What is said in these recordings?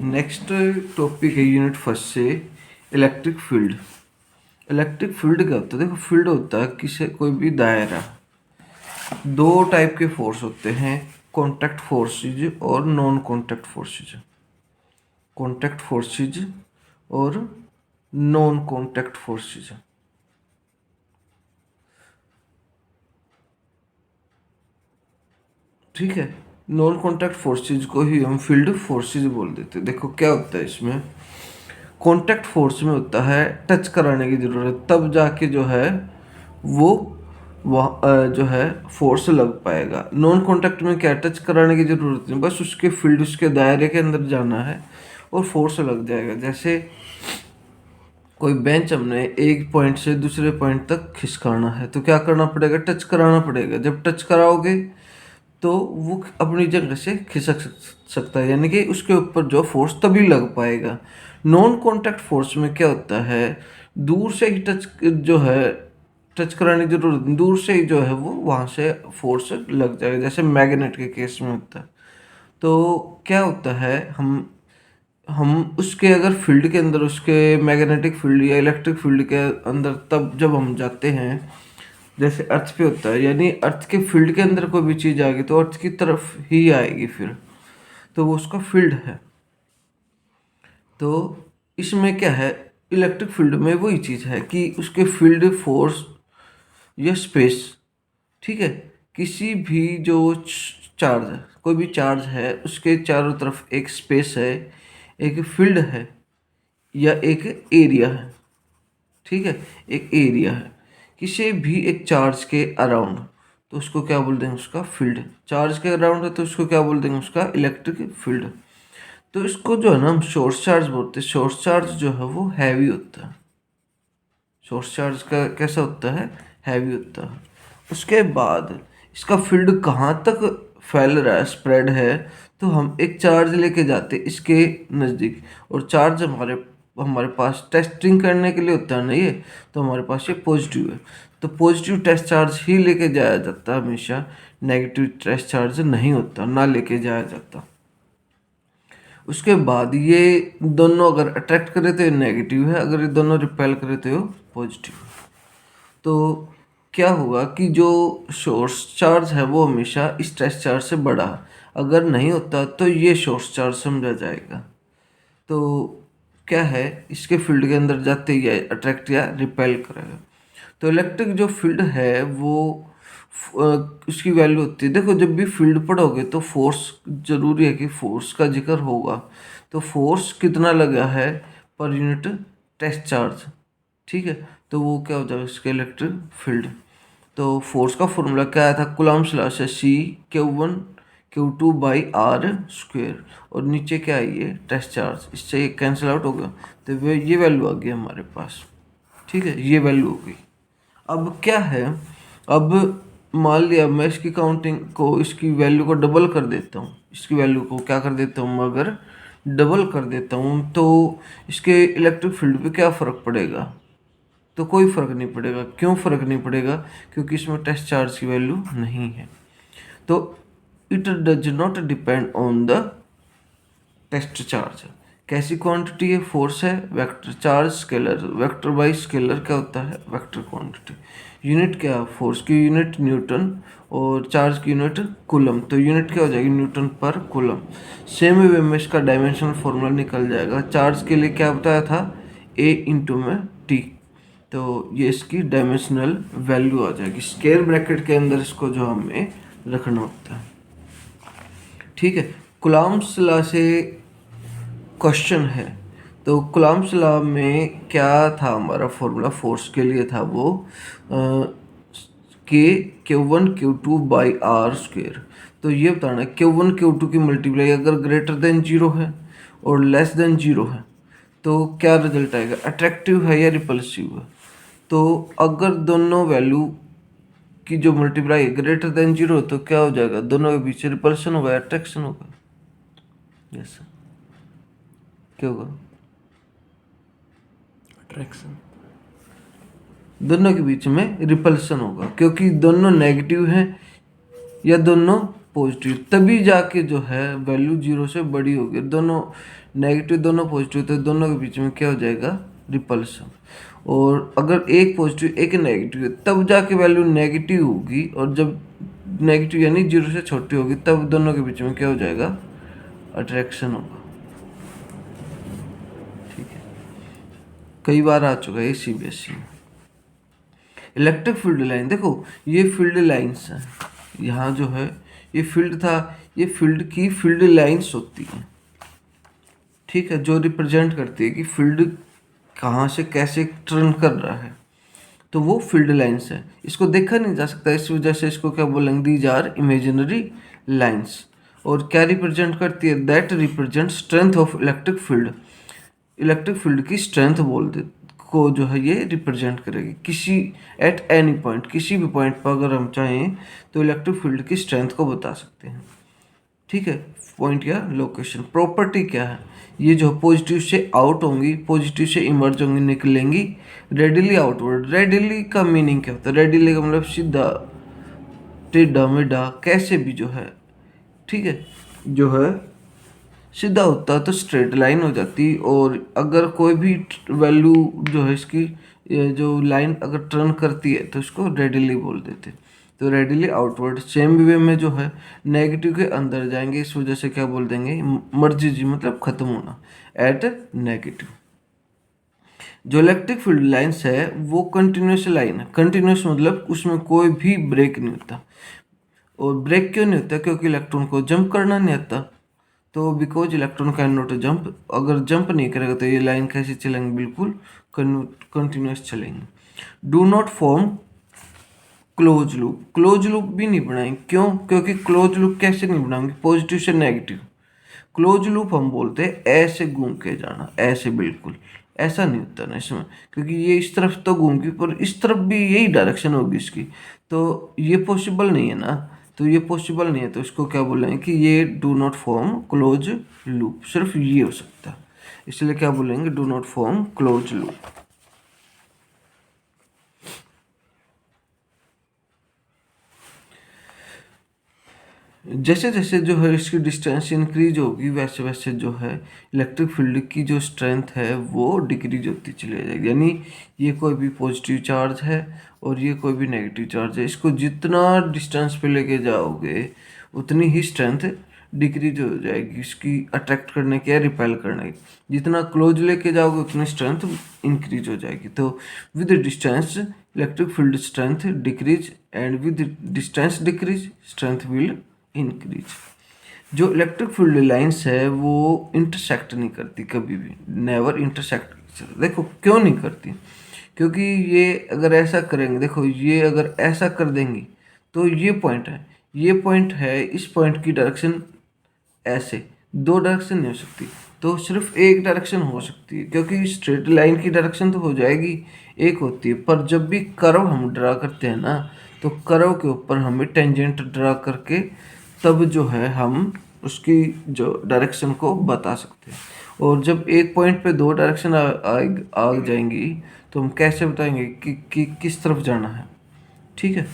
Next topic है unit first से electric field. Electric field क्या होता है? देखो, फील्ड होता है किसी कोई भी दायरा। दो टाइप के फोर्स होते हैं, कॉन्टैक्ट फोर्सेज और non contact forces. Contact forces और नॉन कॉन्टैक्ट फोर्सेज। ठीक है, नॉन कॉन्टैक्ट फोर्सेज को ही हम फील्ड फोर्सेज बोल देते हैं। देखो क्या होता है इसमें, कॉन्टैक्ट फोर्स में होता है टच कराने की ज़रूरत, तब जाके जो है वो वह जो है फोर्स लग पाएगा। नॉन कॉन्टैक्ट में क्या, टच कराने की ज़रूरत नहीं, बस उसके फील्ड, उसके दायरे के अंदर जाना है और फोर्स लग जाएगा। जैसे कोई बेंच हमने एक पॉइंट से दूसरे पॉइंट तक खिसकाना है तो क्या करना पड़ेगा, टच कराना पड़ेगा। जब टच कराओगे तो वो अपनी जगह से खिसक सकता है, यानी कि उसके ऊपर जो फोर्स तभी लग पाएगा। नॉन कॉन्टैक्ट फोर्स में क्या होता है, दूर से ही टच जो है, टच कराने की जरूरत नहीं, दूर से ही जो है वो वहाँ से फोर्स लग जाएगा, जैसे मैग्नेट के केस में होता है। तो क्या होता है, हम उसके अगर फील्ड के अंदर, उसके मैग्नेटिक फील्ड या इलेक्ट्रिक फील्ड के अंदर, तब जब हम जाते हैं, जैसे अर्थ पे होता है, यानी अर्थ के फील्ड के अंदर कोई भी चीज़ आएगी तो अर्थ की तरफ ही आएगी फिर, तो वो उसका फील्ड है। तो इसमें क्या है, इलेक्ट्रिक फील्ड में वही चीज़ है कि उसके फील्ड, फोर्स या स्पेस, ठीक है, किसी भी जो चार्ज है, कोई भी चार्ज है, उसके चारों तरफ एक स्पेस है, एक फील्ड है या एक एरिया है। ठीक है, एक एरिया है किसी भी एक चार्ज के अराउंड, तो उसको क्या बोल देंगे, उसका फील्ड। चार्ज के अराउंड है तो उसको क्या बोल देंगे, उसका इलेक्ट्रिक फील्ड। तो इसको जो है ना हम सोर्स चार्ज बोलते हैं। सोर्स चार्ज जो है वो हैवी होता है। सोर्स चार्ज का कैसा होता है, हैवी होता है। उसके बाद इसका फील्ड कहाँ तक फैल रहा है, स्प्रेड है, तो हम एक चार्ज लेके जाते हैं इसके नज़दीक, और चार्ज हमारे हमारे पास टेस्टिंग करने के लिए होता है ना ये, तो हमारे पास ये पॉजिटिव है, तो पॉजिटिव टेस्ट चार्ज ही लेके जाया जाता है हमेशा। नेगेटिव टेस्ट चार्ज नहीं होता, ना लेके जाया जाता। उसके बाद ये दोनों अगर अट्रैक्ट करे तो ये नेगेटिव है, अगर ये दोनों रिपेल करे तो ये पॉजिटिव है। तो क्या होगा कि जो सोर्स चार्ज है वो हमेशा इस टेस्ट चार्ज से बड़ा है, अगर नहीं होता तो ये सोर्स चार्ज समझा जाएगा। तो क्या है, इसके फील्ड के अंदर जाते ही अट्रैक्ट या रिपेल करेगा। तो इलेक्ट्रिक जो फील्ड है वो उसकी वैल्यू होती है। देखो, जब भी फील्ड पढ़ोगे तो फोर्स, जरूरी है कि फोर्स का जिक्र होगा। तो फोर्स कितना लगा है पर यूनिट टेस्ट चार्ज, ठीक है, तो वो क्या हो जाएगा, इसका इलेक्ट्रिक फील्ड। तो फोर्स का फॉर्मूला क्या आया था, कूलम्ब्स लॉ से, C Q1 Q2/r², और नीचे क्या है, ये टेस्ट चार्ज, इससे ये कैंसिल आउट हो गया, तो ये वैल्यू आ गई हमारे पास। ठीक है, ये वैल्यू हो गई। अब क्या है, अब मान लिया मैं इसकी काउंटिंग को, इसकी वैल्यू को डबल कर देता हूँ, इसकी वैल्यू को क्या कर देता हूँ, अगर डबल कर देता हूँ तो इसके इलेक्ट्रिक फील्ड पे क्या फ़र्क पड़ेगा, तो कोई फ़र्क नहीं पड़ेगा। क्यों फ़र्क नहीं पड़ेगा, क्योंकि इसमें टेस्ट चार्ज की वैल्यू नहीं है। तो it does not depend on the test charge. कैसी क्वांटिटी है, फोर्स है, vector charge scalar, vector by scalar क्या होता है, वेक्टर क्वांटिटी। यूनिट क्या है, फोर्स की यूनिट न्यूटन और चार्ज की यूनिट कूलम, तो यूनिट क्या हो जाएगी, न्यूटन पर कूलम। सेम वे में इसका डायमेंशनल फॉर्मूला निकल जाएगा। चार्ज के लिए क्या बताया था, A/T, तो ये इसकी डायमेंशनल वैल्यू आ जाएगी। स्क्वायर ब्रैकेट के अंदर इसको जो हमें रखना होता है, ठीक है। कूलम्ब्स लॉ से क्वेश्चन है, तो कूलम्ब्स लॉ में क्या था हमारा फॉर्मूला, फोर्स के लिए था वो K Q1 Q2/r²। तो ये बताना Q1 Q2 की मल्टीप्लाई अगर ग्रेटर देन जीरो है और लेस देन जीरो है तो क्या रिजल्ट आएगा, अट्रैक्टिव है या रिपल्सिव है। तो अगर दोनों वैल्यू की जो मल्टीप्लाई ग्रेटर देन जीरो तो क्या हो जाएगा, दोनों के बीच रिपल्सन होगा, अट्रैक्शन होगा। यस, क्या होगा, अट्रैक्शन। दोनों के बीच में रिपल्सन होगा, क्योंकि दोनों नेगेटिव हैं या दोनों पॉजिटिव, तभी जाके जो है वैल्यू 0 से बड़ी होगी। दोनों नेगेटिव दोनों पॉजिटिव, तो दोनों के बीच में क्या हो जाएगा, रिपल्सन। और अगर एक पॉजिटिव एक नेगेटिव है तब जाके वैल्यू नेगेटिव होगी, और जब नेगेटिव यानी 0 से छोटी होगी तब दोनों के बीच में क्या हो जाएगा, अट्रैक्शन होगा। ठीक है, कई बार आ चुका है सीबीएसई में। इलेक्ट्रिक फील्ड लाइन, देखो ये फील्ड लाइंस हैं, यहाँ जो है ये फील्ड था, ये फील्ड की फील्ड लाइंस होती हैं। ठीक है, जो रिप्रेजेंट करती है कि फील्ड कहाँ से कैसे टर्न कर रहा है, तो वो फील्ड लाइंस है। इसको देखा नहीं जा सकता, इस वजह से इसको क्या बोलेंगे, दीज आर इमेजिनरी लाइंस। और क्या रिप्रेजेंट करती है, that represent strength of electric field. Electric field की स्ट्रेंथ बोल दे को जो है ये रिप्रेजेंट करेगी किसी एट एनी पॉइंट, किसी भी पॉइंट पर अगर हम चाहें तो इलेक्ट्रिक फील्ड की स्ट्रेंथ को बता सकते हैं। ठीक है, पॉइंट या लोकेशन। प्रॉपर्टी क्या है, ये जो पॉजिटिव से आउट होंगी, पॉजिटिव से इमर्ज होंगी, निकलेंगी रेडिली आउटवर्ड। रेडिली का मीनिंग क्या होता है, रेडिली का मतलब सीधा, टेढ़ा मेढ़ा, कैसे भी जो है, ठीक है, जो है सीधा होता तो स्ट्रेट लाइन हो जाती। और अगर कोई भी वैल्यू जो है इसकी, ये जो लाइन अगर टर्न करती है तो इसको रेडिली बोल देते। तो रेडिली आउटवर्ड। सेम वे में जो है नेगेटिव के अंदर जाएंगे, इस वजह से क्या बोल देंगे, मर्जी जी, मतलब खत्म होना, एट नेगेटिव। जो इलेक्ट्रिक फील्ड लाइंस है वो कंटिन्यूस लाइन है। कंटिन्यूस मतलब उसमें कोई भी ब्रेक नहीं होता। और ब्रेक क्यों नहीं होता, क्योंकि इलेक्ट्रॉन को जंप करना नहीं आता। तो because electron can not jump, अगर जंप नहीं करेगा तो ये लाइन कैसे चलेंगे, बिल्कुल कंटिन्यूस चलेंगे। Do not form close loop. Close loop भी नहीं बनाएंगे, क्यों, क्योंकि क्लोज लूप कैसे नहीं बनाएंगे, पॉजिटिव से नेगेटिव। क्लोज लूप हम बोलते हैं ऐसे घूम के जाना, ऐसे, बिल्कुल ऐसा नहीं होता ना इसमें, क्योंकि ये इस तरफ तो घूमगी पर इस तरफ भी यही डायरेक्शन होगी इसकी, तो ये पॉसिबल नहीं है ना। तो ये पॉसिबल नहीं है, तो इसको क्या बोलेंगे कि ये do not form close loop, सिर्फ ये हो सकता है, इसलिए क्या बोलेंगे, do not form close loop. जैसे जैसे जो है इसकी डिस्टेंस इंक्रीज होगी वैसे वैसे जो है इलेक्ट्रिक फील्ड की जो स्ट्रेंथ है वो डिक्रीज होती चली जाएगी। यानी ये कोई भी पॉजिटिव चार्ज है और ये कोई भी नेगेटिव चार्ज है, इसको जितना डिस्टेंस पे लेके जाओगे उतनी ही स्ट्रेंथ डिक्रीज हो जाएगी इसकी, अट्रैक्ट करने की या रिपेल करने की। जितना क्लोज लेके जाओगे उतनी स्ट्रेंथ इंक्रीज हो जाएगी। तो with distance electric field strength decrease, and with distance decrease strength will increase. जो इलेक्ट्रिक फील्ड लाइंस है वो इंटरसेक्ट नहीं करती कभी भी, नेवर इंटरसेक्ट। देखो क्यों नहीं करती, क्योंकि ये अगर ऐसा करेंगे, देखो ये अगर ऐसा कर देंगी तो ये पॉइंट है, ये पॉइंट है, इस पॉइंट की डायरेक्शन ऐसे, दो डायरेक्शन नहीं हो सकती, तो सिर्फ एक डायरेक्शन हो सकती है, क्योंकि स्ट्रेट लाइन की डायरेक्शन तो हो जाएगी एक होती है। पर जब भी कर्व हम ड्रा करते हैं ना, तो कर्व के ऊपर हमें टेंजेंट ड्रा करके तब जो है हम उसकी जो डायरेक्शन को बता सकते हैं। और जब एक पॉइंट पे दो डायरेक्शन आ जाएंगी तो हम कैसे बताएंगे कि किस तरफ जाना है। ठीक है,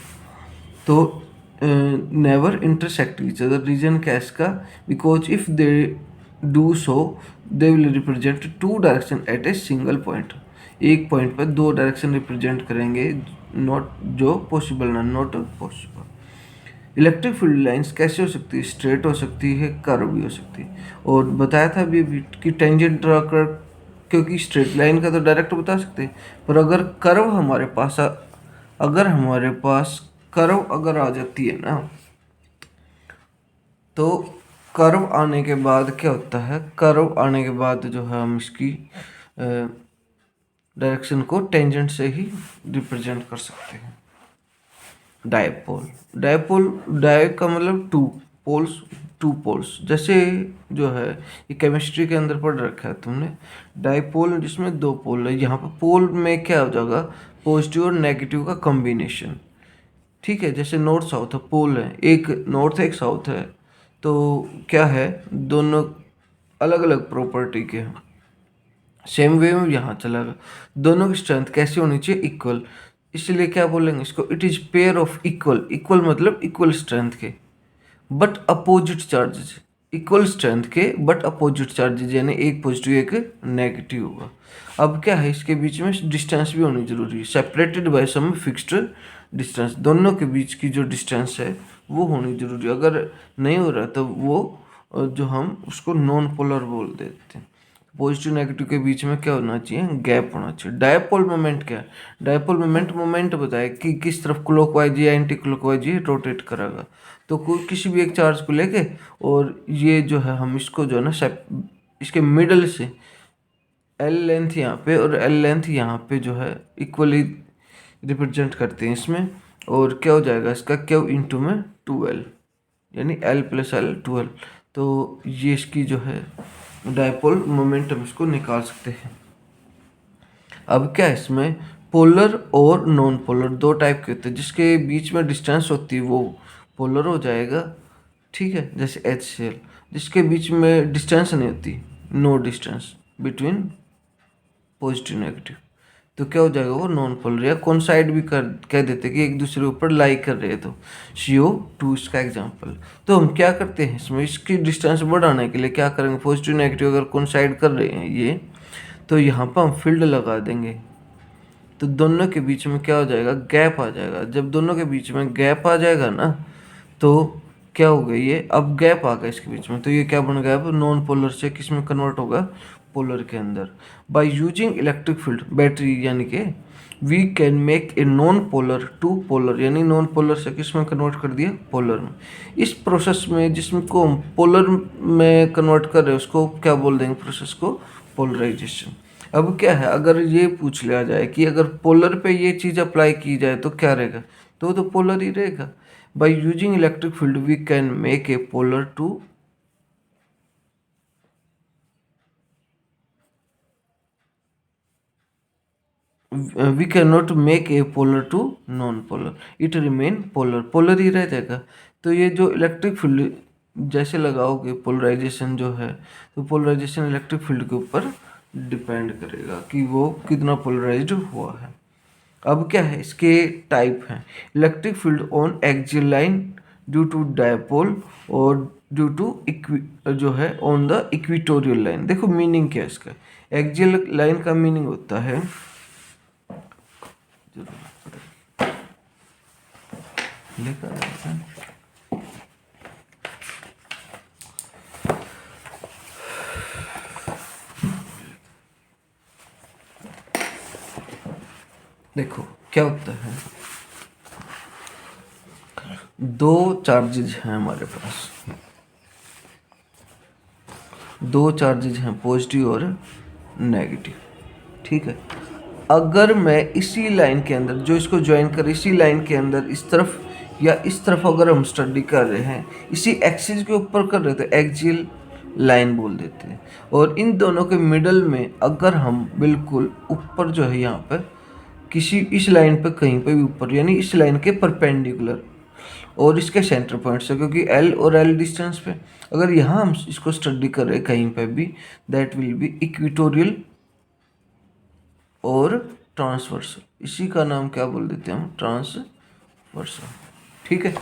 तो never intersect each other, reason क्या है इसका, because if they do so they will represent two direction at a single point. एक पॉइंट पर दो डायरेक्शन रिप्रेजेंट करेंगे, नॉट जो पॉसिबल ना, not possible. Electric field lines कैसे हो सकती है, स्ट्रेट हो सकती है, कर्व भी हो सकती है। और बताया था अभी कि टेंजेंट ड्रा कर, क्योंकि स्ट्रेट लाइन का तो डायरेक्ट बता सकते हैं, पर अगर कर्व हमारे पास अगर हमारे पास कर्व अगर आ जाती है ना, तो कर्व आने के बाद क्या होता है, कर्व आने के बाद जो है हम इसकी डायरेक्शन को टेंजेंट से ही रिप्रेजेंट कर सकते हैं। डायपोल, डायपोल, डाय का मतलब टू पोल्स, टू पोल्स। जैसे जो है ये केमिस्ट्री के अंदर पढ़ रखा है तुमने, डायपोल जिसमें दो पोल है, यहाँ पर पोल में क्या हो जाएगा, पॉजिटिव और नेगेटिव का कॉम्बिनेशन। ठीक है, जैसे नॉर्थ साउथ है, पोल है, एक नॉर्थ है एक साउथ है, तो क्या है, दोनों अलग अलग प्रॉपर्टी के हैं। सेम वे में यहाँ चला गया, दोनों की स्ट्रेंथ कैसी होनी चाहिए, इक्वल। इसलिए क्या बोलेंगे इसको, it is pair of equal, equal मतलब इक्वल स्ट्रेंथ के। But opposite charges, equal strength के बट अपोजिट चार्जेज, यानी एक पॉजिटिव एक नेगेटिव होगा। अब क्या है, इसके बीच में डिस्टेंस भी होनी जरूरी है, separated by some fixed distance, दोनों के बीच की जो डिस्टेंस है वो होनी जरूरी है। अगर नहीं हो रहा तो वो जो हम उसको नॉन पोलर बोल देते हैं। पॉजिटिव नेगेटिव के बीच में क्या होना चाहिए, गैप होना चाहिए। डायपोल मोमेंट क्या है, डायपोल मोमेंट बताए कि किस तरफ क्लॉकवाइज या एंटी क्लॉकवाइज ये रोटेट करेगा। तो कोई किसी भी एक चार्ज को लेके और ये जो है हम इसको जो है ना इसके मिडल से एल लेंथ यहाँ पे और एल लेंथ यहाँ पे जो है इक्वली रिप्रेजेंट करते हैं इसमें। और क्या हो जाएगा इसका, क्यू इंटू में 2L, यानी L प्लस L 2L। तो ये इसकी जो है डायपोल मोमेंट हम इसको निकाल सकते हैं। अब क्या है, इसमें पोलर और नॉन पोलर दो टाइप के होते हैं। जिसके बीच में डिस्टेंस होती है वो पोलर हो जाएगा, ठीक है, जैसे HCl। जिसके बीच में डिस्टेंस नहीं होती, no distance between positive negative, तो क्या हो जाएगा वो नॉन पोलर, या कौन साइड भी कर कह देते कि एक दूसरे के ऊपर लाई कर रहे हैं, तो CO2 इसका एग्जांपल। तो हम क्या करते हैं इसमें, इसकी डिस्टेंस बढ़ाने के लिए क्या करेंगे, पॉजिटिव नेगेटिव अगर कौन साइड कर रहे हैं ये, तो यहाँ पर हम फील्ड लगा देंगे। तो दोनों के बीच में क्या हो जाएगा, गैप आ जाएगा। जब दोनों के बीच में गैप आ जाएगा ना, तो क्या हो गया ये, अब गैप आ गया इसके बीच में, तो ये क्या बन गया, अब नॉन पोलर से किस में कन्वर्ट होगा, पोलर के अंदर। By using electric field battery, यानी कि we can make a non polar to polar, यानी नॉन पोलर से किस में कन्वर्ट कर दिया, पोलर में। इस प्रोसेस में जिसको हम पोलर में कन्वर्ट कर रहे हैं उसको क्या बोल देंगे, प्रोसेस को पोलराइजेशन। अब क्या है, अगर ये पूछ लिया जाए कि अगर पोलर पे ये चीज़ अप्लाई की जाए तो क्या रहेगा, तो पोलर ही रहेगा। By using electric field we can make a polar to we can not make a polar to non polar, it remain polar, polar ही रह जाएगा। तो ये जो इलेक्ट्रिक फील्ड जैसे लगाओगे पोलराइजेशन जो है, तो पोलराइजेशन इलेक्ट्रिक फील्ड के ऊपर डिपेंड करेगा कि वो कितना पोलराइज्ड हुआ है। अब क्या है, इसके टाइप हैं, electric field on axial line due to dipole, और ड्यू टू जो है ऑन द इक्विटोरियल लाइन। देखो मीनिंग क्या है इसका, एक्सियल लाइन का मीनिंग होता है, देखो क्या होता है, दो चार्जेज हैं हमारे पास, दो चार्जेज हैं पॉजिटिव और नेगेटिव, ठीक है। अगर मैं इसी लाइन के अंदर जो इसको ज्वाइन कर, इसी लाइन के अंदर इस तरफ या इस तरफ अगर हम स्टडी कर रहे हैं, इसी एक्सिस के ऊपर कर रहे थे, एक्सियल लाइन बोल देते हैं। और इन दोनों के मिडल में अगर हम बिल्कुल ऊपर जो है यहाँ पर किसी इस लाइन पे कहीं पे भी ऊपर, यानी इस लाइन के परपेंडिकुलर और इसके सेंटर पॉइंट से, क्योंकि L और L डिस्टेंस पे, अगर यहाँ हम इसको स्टडी कर रहे हैं कहीं पे भी, दैट विल बी इक्विटोरियल और ट्रांसवर्सल। इसी का नाम क्या बोल देते हैं हम, ट्रांसवर्सल, ठीक है।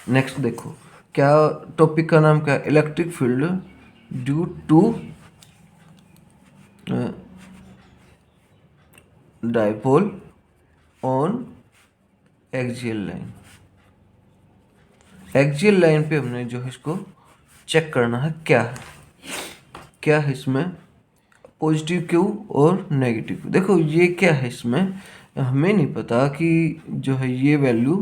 नेक्स्ट देखो क्या टॉपिक का नाम क्या है, electric field due to dipole on axial line. Axial line पे हमने जो है इसको चेक करना है, क्या है इसमें पॉजिटिव क्यू और नेगेटिव क्यू। देखो ये क्या है, इसमें हमें नहीं पता कि जो है ये वैल्यू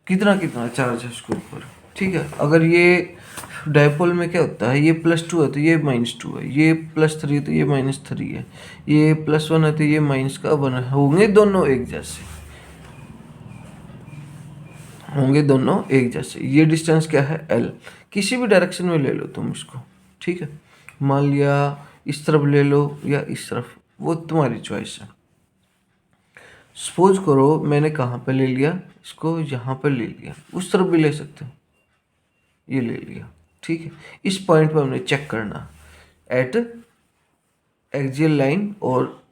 कितना कितना चार्ज है इसके ऊपर, ठीक है। अगर ये डायपोल में क्या होता है, ये +2 है तो ये -2 है, ये +3 है तो ये -3 है, ये +1 है तो ये -1 है, होंगे दोनों एक जैसे, होंगे दोनों एक जैसे। ये डिस्टेंस क्या है, L, किसी भी डायरेक्शन में ले लो तुम इसको, ठीक है। मान लिया इस तरफ ले लो या इस तरफ, वो तुम्हारी चॉइस है। सपोज करो मैंने कहाँ पे ले लिया इसको, यहाँ पे ले लिया, उस तरफ भी ले सकते हो, ये ले लिया, ठीक है। इस पॉइंट पे हमने चेक करना एट एक्सियल लाइन, और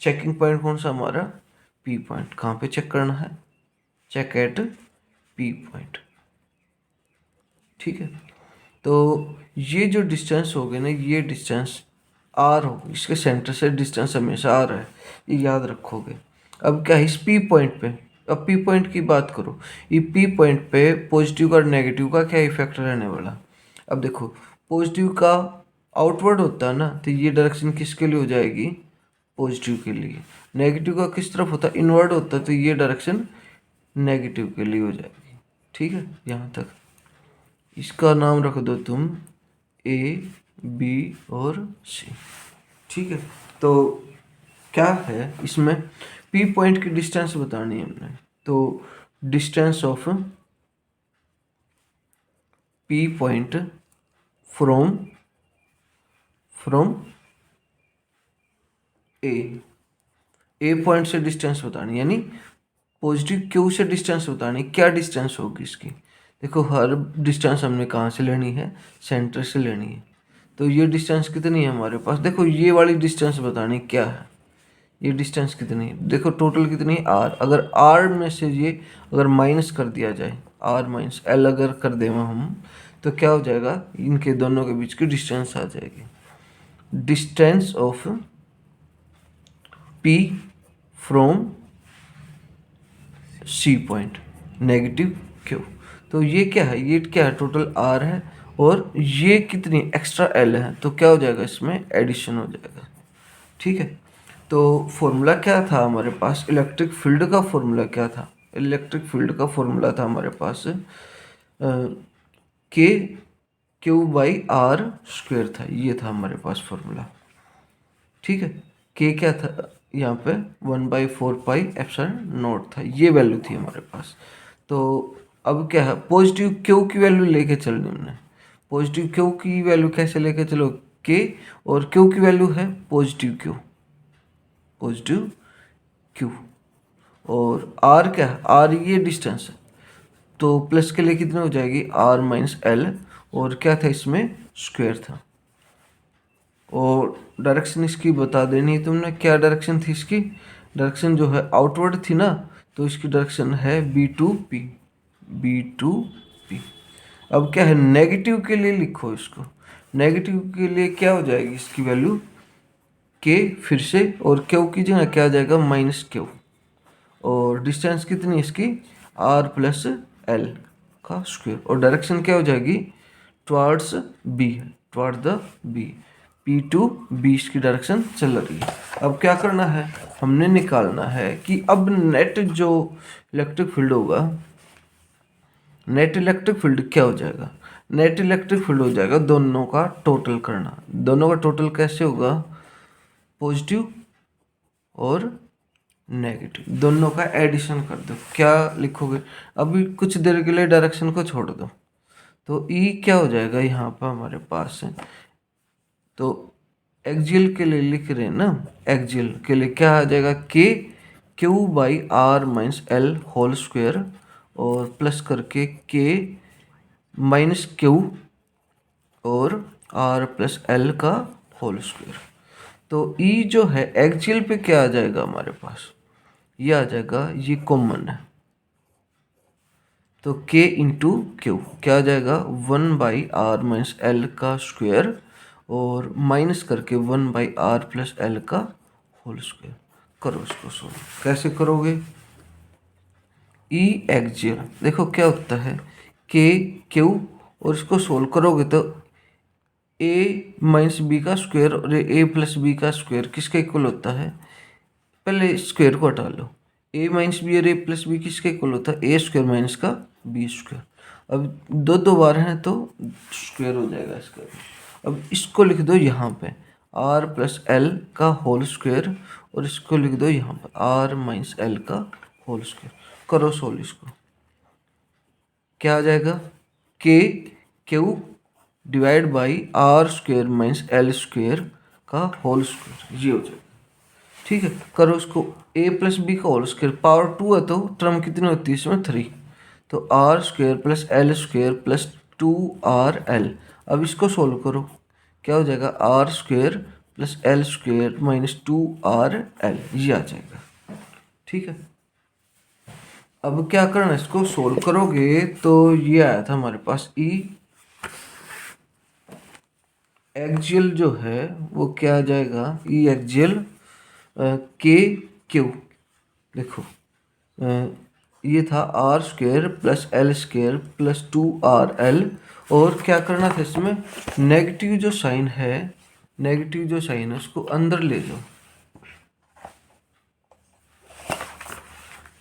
चेकिंग पॉइंट कौन सा हमारा, P पॉइंट। कहाँ पे चेक करना है, चेक एट P पॉइंट। ठीक है, तो ये जो डिस्टेंस हो गया ना, ये डिस्टेंस R हो, इसके सेंटर से डिस्टेंस हमेशा R है, ये याद रखोगे। अब क्या है इस P पॉइंट पे, अब P पॉइंट की बात करो, ये P पॉइंट पे पॉजिटिव और नेगेटिव का क्या इफेक्ट रहने वाला। अब देखो पॉजिटिव का आउटवर्ड होता है ना, तो ये डायरेक्शन किसके लिए हो जाएगी, पॉजिटिव के लिए। नेगेटिव का किस तरफ होता है, इनवर्ड होता है, तो ये डायरेक्शन नेगेटिव के लिए हो जाएगी। ठीक है, यहाँ तक। इसका नाम रख दो तुम A, B और C। ठीक है, तो क्या है इसमें, P पॉइंट की डिस्टेंस बतानी है हमने, तो distance of P point from A point से डिस्टेंस बतानी, यानी पॉजिटिव क्यू से डिस्टेंस बतानी, क्या डिस्टेंस होगी इसकी। देखो हर डिस्टेंस हमने कहाँ से लेनी है, सेंटर से लेनी है। तो ये डिस्टेंस कितनी है हमारे पास, देखो ये वाली डिस्टेंस बतानी क्या है, ये डिस्टेंस कितनी है, देखो टोटल कितनी है आर। अगर आर में से ये अगर माइनस कर दिया जाए, आर माइनस एल अगर कर दें हम, तो क्या हो जाएगा, इनके दोनों के बीच की डिस्टेंस आ जाएगी। Distance of P from C point negative Q। तो ये क्या है, ये क्या है, टोटल R है, और ये कितनी एक्स्ट्रा L है, तो क्या हो जाएगा, इसमें एडिशन हो जाएगा। ठीक है, तो फॉर्मूला क्या था हमारे पास, इलेक्ट्रिक फील्ड का फॉर्मूला क्या था, इलेक्ट्रिक फील्ड का फॉर्मूला था हमारे पास के क्यू बाई आर स्क्वेयर था, ये था हमारे पास फॉर्मूला। ठीक है, के क्या था यहाँ पे 1/4 पाई एप्सिलॉन नॉट था, ये वैल्यू थी हमारे पास। तो अब क्या है, पॉजिटिव क्यू की वैल्यू लेके चलनी हमने। पॉजिटिव क्यू की वैल्यू कैसे लेके चलो, के, और क्यू की वैल्यू है पॉजिटिव क्यू, पॉजिटिव क्यू, और आर क्या है, आर ये डिस्टेंस है, तो प्लस के लिए कितनी हो जाएगी, आर माइनस एल, और क्या था इसमें स्क्वायर था। और डायरेक्शन इसकी बता देनी है तुमने, क्या डायरेक्शन थी इसकी, डायरेक्शन जो है आउटवर्ड थी ना, तो इसकी डायरेक्शन है B2P, B2P। अब क्या है, नेगेटिव के लिए लिखो इसको, नेगेटिव के लिए क्या हो जाएगी इसकी वैल्यू, के फिर से, और क्यू की जगह क्या आ जाएगा, माइनस क्यू, और डिस्टेंस कितनी है इसकी, R प्लस एल का स्क्वायर, और डायरेक्शन क्या हो जाएगी, टुवर्ड्स B है, टुवर्ड द B, P2B की डायरेक्शन चल रही है। अब क्या करना है, हमने निकालना है कि अब नेट जो इलेक्ट्रिक फील्ड होगा, नेट इलेक्ट्रिक फील्ड क्या हो जाएगा, नेट इलेक्ट्रिक फील्ड हो जाएगा दोनों का टोटल करना। दोनों का टोटल कैसे होगा, पॉजिटिव और नेगेटिव दोनों का एडिशन कर दो, क्या लिखोगे, अभी कुछ देर के लिए डायरेक्शन को छोड़ दो, तो ई क्या हो जाएगा यहाँ पर हमारे पास है, तो एक्जियल के लिए लिख रहे हैं ना, एक्जियल के लिए क्या आ जाएगा, K Q by R minus L whole square, और प्लस करके के माइनस क्यू और आर प्लस एल का होल स्क्वायर। तो ई जो है एक्जियल पे क्या आ जाएगा हमारे पास, ये आ जाएगा, ये कॉमन है, तो k इंटू क्यू क्या आ जाएगा, 1/r माइनस एल का स्क्वायर, और माइनस करके 1/r प्लस एल का होल स्क्वायर। करो इसको सोल्व, कैसे करोगे, ई एक्जियल देखो क्या होता है, के क्यू, और इसको सोल्व करोगे तो a माइनस बी का स्क्वायर और a प्लस बी का स्क्वायर किसके इक्वल होता है, पहले स्क्वायर को हटा लो, a माइनस बी और a प्लस बी किसके इक्वल होता है, a स्क्वायर माइनस का b स्क्वायर। अब दो दो बार हैं तो स्क्वायर हो जाएगा इसका। अब इसको लिख दो यहाँ पे r प्लस एल का होल स्क्वायर, और इसको लिख दो यहाँ पर r माइनस एल का होल स्क्वायर। करो सोल्व इसको, क्या आ जाएगा, K Q divide by R square minus L square का होल स्क्वायर, ये हो जाएगा। ठीक है, करो इसको, a प्लस बी का होल स्क्वायर, पावर 2 है तो टर्म कितनी होती है इसमें 3, तो R square plus L square plus 2RL। अब इसको सोल्व करो, क्या हो जाएगा, R square plus L square minus 2RL, ये आ जाएगा। ठीक है, अब क्या करना, इसको सोल्व करोगे तो ये आया था हमारे पास ई एक्जियल जो है वो क्या आ जाएगा, ई एक्जियल के क्यू। देखो ये था R square plus L square plus 2 RL, और क्या करना था इसमें, नेगेटिव जो साइन है, नेगेटिव जो साइन है उसको अंदर ले जाओ।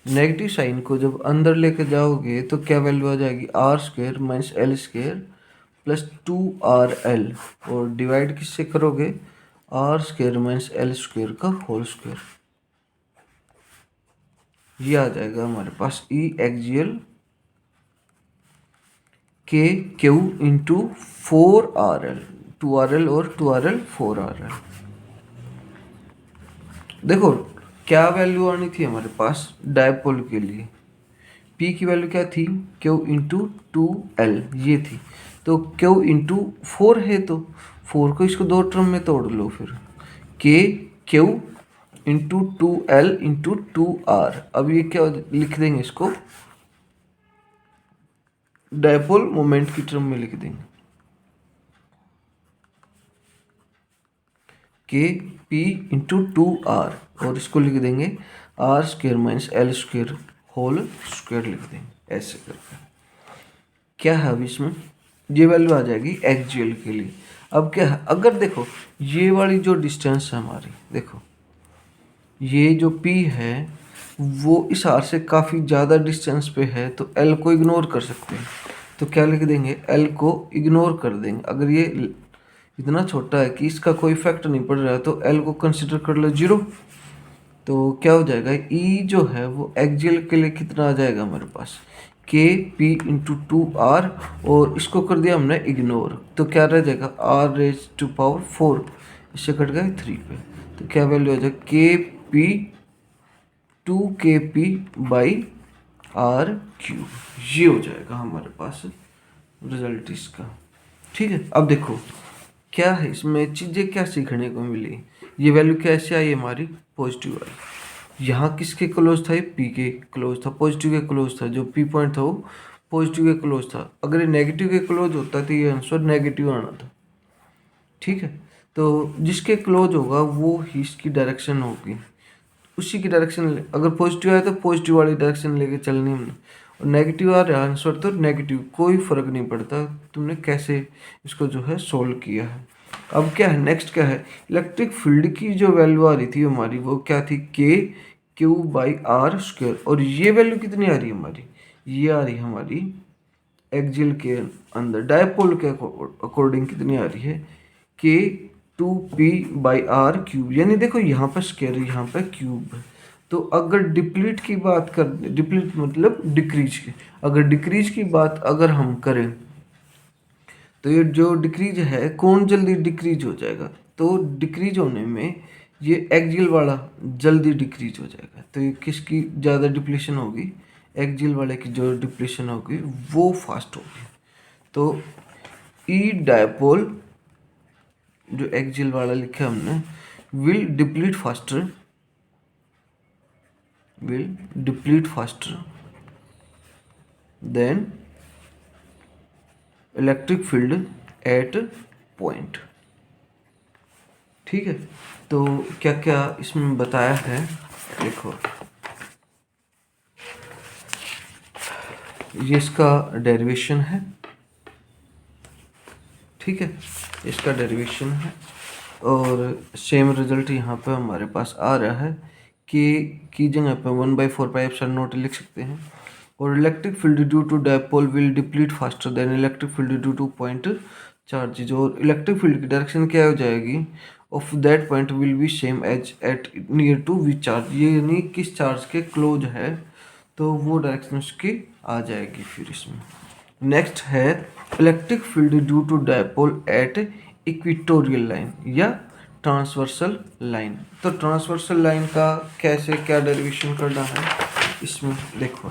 नेगेटिव साइन को जब अंदर लेके जाओगे तो क्या वैल्यू आ जाएगी, R square minus L square plus 2 RL, और डिवाइड किससे करोगे, R square minus L square का होल स्क्वेयर। ये आ जाएगा हमारे पास E axial K Q into 4 RL, 2 RL और 2 RL 4 RL। देखो क्या वैल्यू आनी थी हमारे पास डायपोल के लिए, P की वैल्यू क्या थी, Q इंटू 2L ये थी। तो Q इंटू 4 है, तो 4 को इसको दो टर्म में तोड़ लो फिर, K Q into 2L into 2R। अब ये क्या लिख देंगे, इसको डायपोल मोमेंट की टर्म में लिख देंगे, K P इंटू 2R, और इसको लिख देंगे R square minus L square whole square लिख देंगे ऐसे करके। क्या है अब इसमें, ये वैल्यू आ जाएगी एक्जियल के लिए। अब क्या है, अगर देखो ये वाली जो डिस्टेंस है हमारी, देखो ये जो P है वो इस आर से काफ़ी ज़्यादा डिस्टेंस पे है, तो L को इग्नोर कर सकते हैं। तो क्या लिख देंगे, L को इग्नोर कर देंगे। अगर ये इतना छोटा है कि इसका कोई इफेक्ट नहीं पड़ रहा है तो L को कंसिडर कर लो 0। तो क्या हो जाएगा, E जो है वो एक्जियल के लिए कितना आ जाएगा हमारे पास, के पी इंटू 2R, और इसको कर दिया हमने इग्नोर, तो क्या रह जाएगा R⁴ इससे कट गया 3 पे। तो क्या वैल्यू आ जाएगा, K P 2KP by R⁵। ये हो जाएगा हमारे पास रिजल्ट इसका। ठीक है, अब देखो क्या है इसमें चीज़ें क्या सीखने को मिली। ये वैल्यू कैसे आई हमारी, पॉजिटिव आई। यहाँ किसके क्लोज था, ये पी के क्लोज था, पॉजिटिव के क्लोज था, जो पी पॉइंट था वो पॉजिटिव के क्लोज था। अगर ये नेगेटिव के क्लोज होता तो ये आंसर नेगेटिव आना था। ठीक है, तो जिसके क्लोज होगा वो ही इसकी डायरेक्शन होगी, उसी की डायरेक्शन अगर पॉजिटिव आया तो पॉजिटिव वाली डायरेक्शन लेके चलनी हमने, और नेगेटिव आ रहा आंसर तो नेगेटिव, कोई फर्क नहीं पड़ता तुमने कैसे इसको जो है सोल्व किया है। अब क्या है, नेक्स्ट क्या है, इलेक्ट्रिक फील्ड की जो वैल्यू आ रही थी हमारी वो क्या थी, के क्यू बाई आर स्क्वेयर, और ये वैल्यू कितनी आ रही है हमारी, ये आ रही है हमारी एक्जियल के अंदर डायपोल के अकॉर्डिंग कितनी आ रही है, के 2P/R⁵। यानी देखो यहाँ पर स्क्वायर, यहाँ पर क्यूब है। तो अगर डिप्लीट की बात कर, डिप्लीट मतलब डिक्रीज की, अगर डिक्रीज की बात अगर हम करें तो ये जो डिक्रीज है कौन जल्दी डिक्रीज हो जाएगा, तो डिक्रीज होने में ये एक्जियल वाला जल्दी डिक्रीज हो जाएगा। तो ये किसकी ज़्यादा डिप्लीशन होगी, एक्जियल वाले की जो डिप्लीशन होगी वो फास्ट होगी। तो ई डायपोल जो एक्जियल वाला लिखा हमने, will deplete faster, will deplete faster than electric field at point. ठीक है, तो क्या क्या इसमें बताया है, देखो ये इसका डेरिवेशन है। ठीक है, इसका डेरिवेशन है, और सेम रिजल्ट यहाँ पे हमारे पास आ रहा है कि की जगह पे 1/4πε0 लिख सकते हैं। और electric field due to dipole will deplete faster than electric field due to point charges, और इलेक्ट्रिक फील्ड की डायरेक्शन क्या हो जाएगी, of that point will be same as at near to we charge, ये यानी किस चार्ज के close है तो वो डायरेक्शन उसकी आ जाएगी फिर इसमें। नेक्स्ट है electric field due to dipole at equatorial line या ट्रांसवर्सल लाइन। तो ट्रांसवर्सल लाइन का कैसे क्या डेरिवेशन करना है इसमें, देखो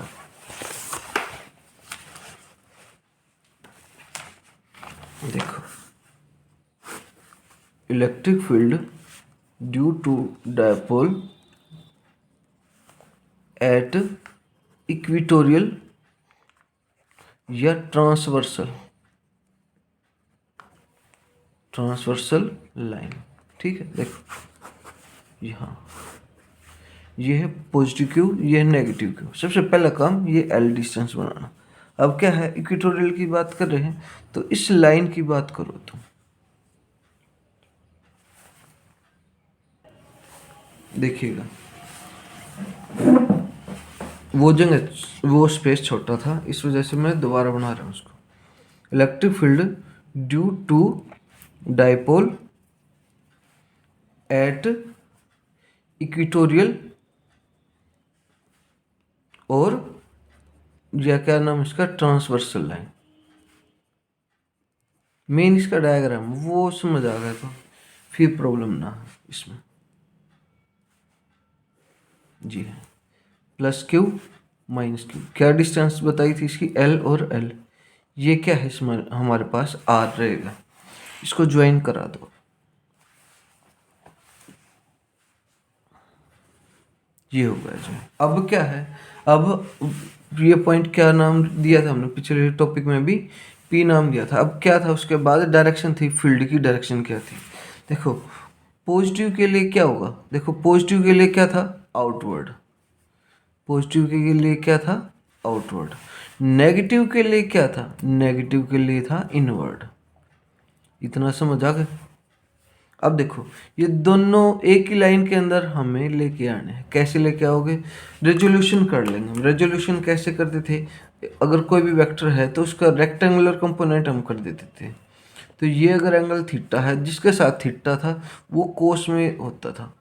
देखो electric field due to dipole at equatorial या ट्रांसवर्सल लाइन। ठीक है, देखो यहाँ ये है पॉजिटिव क्यू, ये है नेगेटिव क्यू। सबसे पहला काम ये एल डिस्टेंस बनाना। अब क्या है, इक्विटोरियल की बात कर रहे हैं तो इस लाइन की बात करो तो देखिएगा वो जगह वो स्पेस छोटा था, इस वजह से मैं दोबारा बना रहा हूँ उसको। Electric field due to dipole at equatorial, और या क्या नाम इसका, ट्रांसवर्सल लाइन। मेन इसका डायग्राम वो समझ आ गया तो फिर प्रॉब्लम ना है इसमें। जी है, प्लस क्यू माइनस क्यू। क्या डिस्टेंस बताई थी इसकी, एल और एल। ये क्या है, इसमें हमारे पास आर रहेगा, इसको ज्वाइन करा दो। ये हो गया जो। अब क्या है, अब ये पॉइंट क्या नाम दिया था हमने पिछले टॉपिक में भी, पी नाम दिया था। अब क्या था उसके बाद, डायरेक्शन थी, फील्ड की डायरेक्शन क्या थी। देखो पॉजिटिव के लिए क्या होगा, देखो पॉजिटिव के लिए क्या था, आउटवर्ड। पॉजिटिव के लिए क्या था, आउटवर्ड। नेगेटिव के लिए क्या था, नेगेटिव के लिए था इनवर्ड। इतना समझ आ गया। अब देखो ये दोनों एक ही लाइन के अंदर हमें लेके आने हैं। कैसे लेके आओगे, रेजोल्यूशन कर लेंगे। रेजोल्यूशन कैसे करते थे, अगर कोई भी वेक्टर है तो उसका रेक्टेंगुलर कंपोनेंट हम कर देते थे। तो ये अगर एंगल थीटा है, जिसके साथ थीटा था वो कोस में होता था,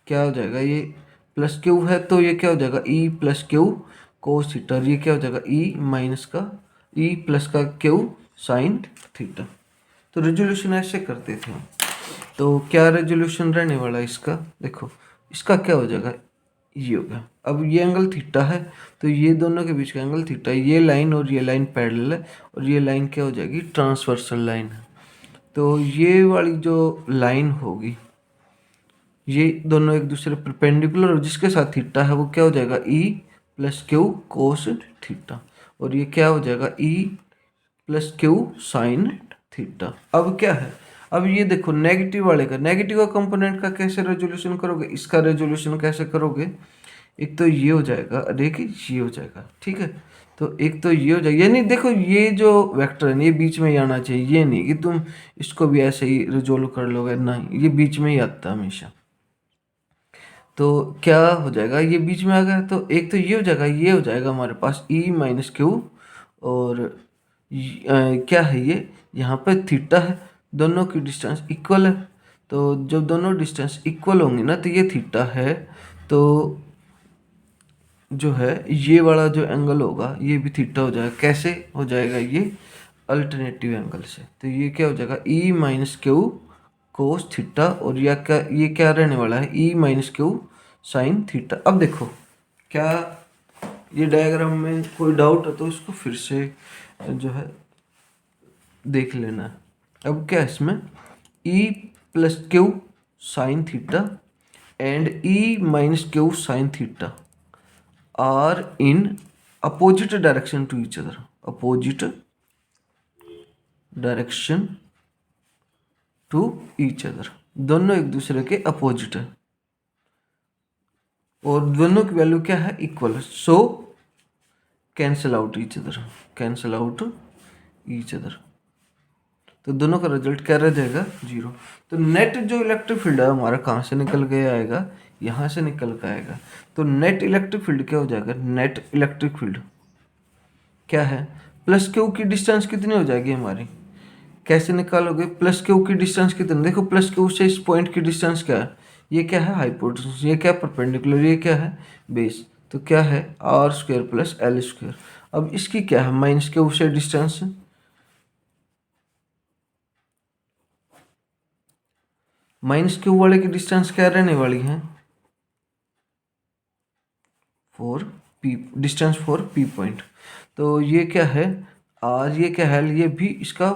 क्या हो जाएगा, ये प्लस क्यू है तो ये क्या हो जाएगा, ई प्लस क्यू कोस थीटा। ये क्या हो जाएगा, ई माइनस का ई प्लस का क्यू साइन थीटा। तो रेजोल्यूशन ऐसे करते थे हम। तो क्या रेजोल्यूशन रहने वाला है इसका, देखो इसका क्या हो जाएगा, ये होगा। अब ये एंगल थीटा है तो ये दोनों के बीच का एंगल थीटा, ये लाइन और ये लाइन पैरेलल है, और ये लाइन क्या हो जाएगी, ट्रांसवर्सल लाइन है। तो ये वाली जो लाइन होगी, ये दोनों एक दूसरे परपेंडिकुलर, और जिसके साथ थीटा है वो क्या हो जाएगा, ई प्लस क्यू कोस थीटा, और ये क्या हो जाएगा, ई प्लस क्यू साइन थीटा। अब क्या है, अब ये देखो नेगेटिव वाले का, नेगेटिव का कंपोनेंट का कैसे रेजोल्यूशन करोगे, इसका रेजोल्यूशन कैसे करोगे, एक तो ये हो जाएगा, देखिए ये हो जाएगा, ठीक है। तो एक तो ये हो जाएगा, यानी देखो ये जो वेक्टर है ये बीच में ही आना चाहिए, ये नहीं कि तुम इसको भी ऐसे ही रिजोल्व कर लोगे, नहीं, ये बीच में ही आता है हमेशा। तो क्या हो जाएगा, ये बीच में आ गया, तो एक तो ये हो जाएगा, ये हो जाएगा हमारे पास ई माइनस क्यू, और क्या है ये, यहाँ पे थीटा है, दोनों की डिस्टेंस इक्वल है। तो जब दोनों डिस्टेंस इक्वल होंगी ना तो ये थीटा है, तो जो है ये वाला जो एंगल होगा ये भी थीटा हो जाएगा। कैसे हो जाएगा, ये अल्टरनेटिव एंगल से। तो ये क्या हो जाएगा, ई माइनस क्यू कोस थीटा, और या क्या, ये क्या रहने वाला है, ई माइनस क्यू साइन थीटा। अब देखो क्या ये डायग्राम में कोई डाउट है तो इसको फिर से जो है देख लेना है। अब क्या है इसमें, E plus Q sine theta and E minus Q sine theta are in opposite direction to each other. Opposite direction to each other, दोनों एक दूसरे के अपोजिट है, और दोनों की वैल्यू क्या है, equal. So cancel out each other, cancel out each other. तो दोनों का रिजल्ट क्या रह जाएगा, जीरो। तो नेट जो इलेक्ट्रिक फील्ड है हमारा कहाँ से निकल के आएगा, यहाँ से निकल के आएगा। तो नेट इलेक्ट्रिक फील्ड क्या हो जाएगा, नेट इलेक्ट्रिक फील्ड क्या है, प्लस क्यू की डिस्टेंस कितनी हो जाएगी हमारी, कैसे निकालोगे, प्लस क्यू की डिस्टेंस कितनी, देखो प्लस क्यू से इस पॉइंट की डिस्टेंस क्या है, ये क्या है हाइपोटेनस, ये क्या परपेंडिकुलर, ये क्या है बेस। तो क्या है R square plus L square. अब इसकी क्या है, माइनस क्यू से डिस्टेंस, माइनस क्यू वाले की डिस्टेंस क्या रहने वाली है, for P, distance for P point. तो ये क्या है आर, ये क्या है, ये भी इसका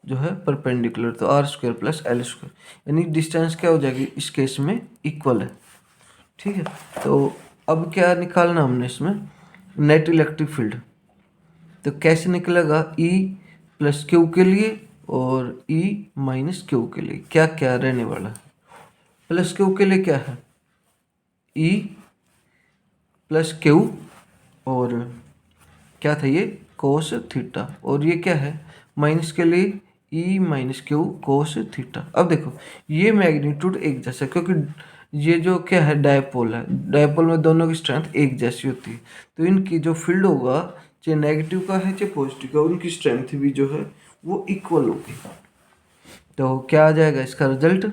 जो है परपेंडिकुलर, तो R square plus L square, यानी डिस्टेंस क्या हो जाएगी इस केस में, इक्वल है, ठीक है। तो अब क्या निकालना हमने इसमें, नेट इलेक्ट्रिक फील्ड। तो कैसे निकलेगा, ई प्लस क्यू के लिए और ई माइनस क्यू के लिए क्या क्या रहने वाला है। प्लस क्यू के लिए क्या है, ई प्लस क्यू, और क्या था ये कोस थीटा, और ये क्या है माइनस के लिए ई माइनस क्यू कोस थीटा। अब देखो ये मैग्नीट्यूड एक जैसा, क्योंकि ये जो क्या है डायपोल है, डायपोल में दोनों की स्ट्रेंथ एक जैसी होती है, तो इनकी जो फील्ड होगा चाहे नेगेटिव का है चाहे पॉजिटिव का, उनकी स्ट्रेंथ भी जो है वो इक्वल होगी। तो क्या आ जाएगा इसका रिजल्ट,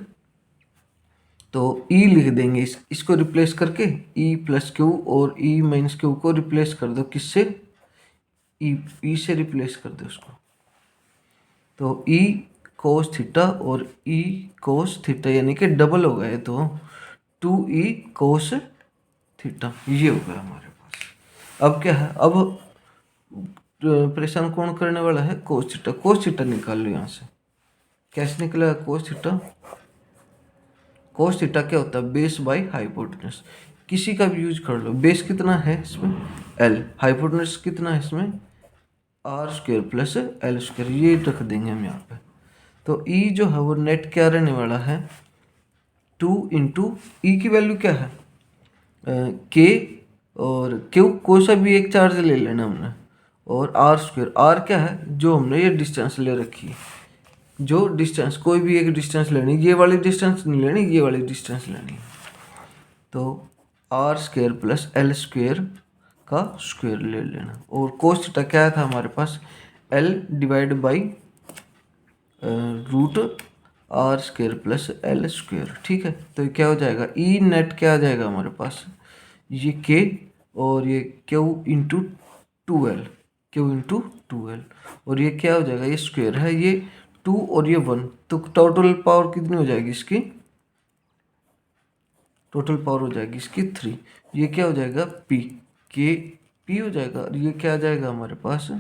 तो ई लिख देंगे इसको रिप्लेस करके, ई प्लस क्यू और ई माइनस क्यू को रिप्लेस कर दो किससे, ई से रिप्लेस कर दो उसको। तो ई कोस थीटा और ई कोस थीटा यानी कि डबल हो गए, तो 2e कोस थीटा ये हो गया हमारे पास। अब क्या है, अब परेशान कौन करने वाला है, कोस थीटा। कोस थीटा निकाल लो यहाँ से, कैसे निकलेगा कोस थीटा। कोस थीटा क्या होता है, बेस बाय हाइपोटेनस। किसी का भी यूज कर लो, बेस कितना है इसमें एल, हाइपोटेनस कितना है इसमें R square plus L square, ये रख देंगे हम यहाँ पे। तो ई जो है वो नेट क्या रहने वाला है, 2 इंटू ई की वैल्यू क्या है के, और क्यू कोई सा भी एक चार्ज ले लेना हमने, और आर स्क्वेयर, आर क्या है जो हमने ये डिस्टेंस ले रखी है, जो डिस्टेंस कोई भी एक डिस्टेंस लेनी, ये वाली डिस्टेंस नहीं लेनी, ये वाली डिस्टेंस लेनी है। तो R square plus L square का स्क्वेयर ले लेना, और कोस थीटा क्या था हमारे पास, L divide by root R square plus L square. ठीक है, तो ये क्या हो जाएगा, ई नेट क्या आ जाएगा हमारे पास, ये के और ये Q into 2l, Q into 2l, और ये क्या हो जाएगा, ये स्क्वेयर है, ये 2 और ये 1, तो टोटल पावर कितनी हो जाएगी इसकी, टोटल पावर हो जाएगी इसकी 3। ये क्या हो जाएगा पी, के पी हो जाएगा, और ये क्या आ जाएगा हमारे पास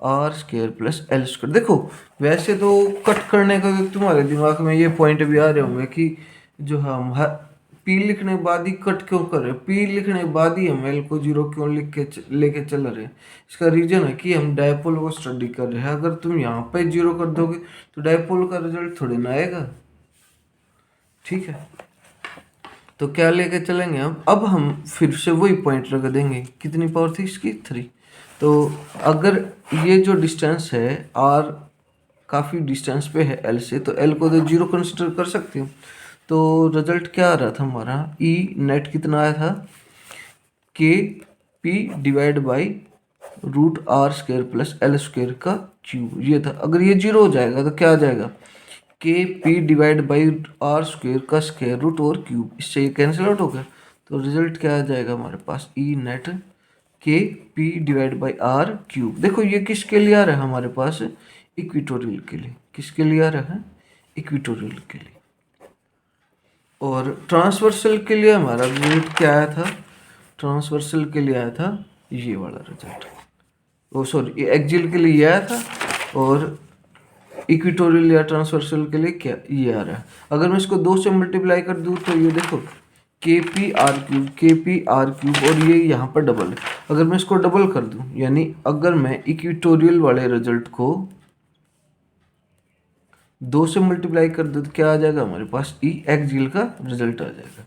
R square plus L square. देखो वैसे तो कट करने का तुम्हारे दिमाग में ये पॉइंट भी आ रहे होंगे कि जो हम पी लिखने के बाद ही कट क्यों कर रहे, पी लिखने के बाद ही हम एल को जीरो क्यों लिख के लेके चल रहे हैं। इसका रीजन है कि हम डायपोल को स्टडी कर रहे हैं, अगर तुम यहाँ पे जीरो कर दोगे तो डायपोल का रिजल्ट थोड़ी ना आएगा। ठीक है, तो क्या लेके चलेंगे अब हम फिर से वही पॉइंट रख देंगे, कितनी पावर थी इसकी 3। तो अगर ये जो डिस्टेंस है आर काफ़ी डिस्टेंस पे है एल से, तो एल को तो जीरो कंसिडर कर सकते हो। तो रिजल्ट क्या आ रहा था हमारा, ई नेट कितना आया था, K P divide by root R square plus L square का क्यूब, ये था। अगर ये जीरो हो जाएगा तो क्या आ जाएगा, K P divide by R square का स्क्वायर रूट और क्यूब, इससे ये कैंसिल आउट हो गया। तो रिजल्ट क्या आ जाएगा हमारे पास, E net K P divide by R cube. देखो ये किसके लिए आ रहा है हमारे पास, इक्विटोरियल के लिए, किसके लिए आ रहा है, इक्विटोरियल के लिए। और ट्रांसवर्सल के लिए हमारा रिजल्ट क्या आया था, ट्रांसवर्सल के लिए आया था ये वाला रिजल्ट, ओ सॉरी एक्सियल के लिए ये आया था, और इक्विटोरियल या ट्रांसवर्सल के लिए क्या ये आ रहा है। अगर मैं इसको 2 से मल्टीप्लाई कर दूँ तो ये देखो के पी आर क्यूब, के पी आर क्यूब, और ये यहाँ पर डबल है। अगर मैं इसको डबल कर दूँ, यानी अगर मैं इक्विटोरियल वाले रिजल्ट को 2 से मल्टीप्लाई कर दूँ तो क्या आ जाएगा हमारे पास, ई एक्सियल का रिजल्ट आ जाएगा।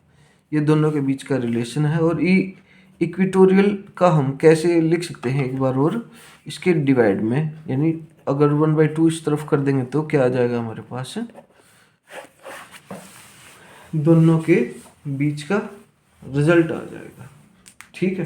ये दोनों के बीच का रिलेशन है। और ई इक्विटोरियल का हम कैसे लिख सकते हैं एक बार और, इसके डिवाइड में, यानी अगर 1/2 इस तरफ कर देंगे तो क्या आ जाएगा हमारे पास, दोनों के बीच का रिजल्ट आ जाएगा। ठीक है।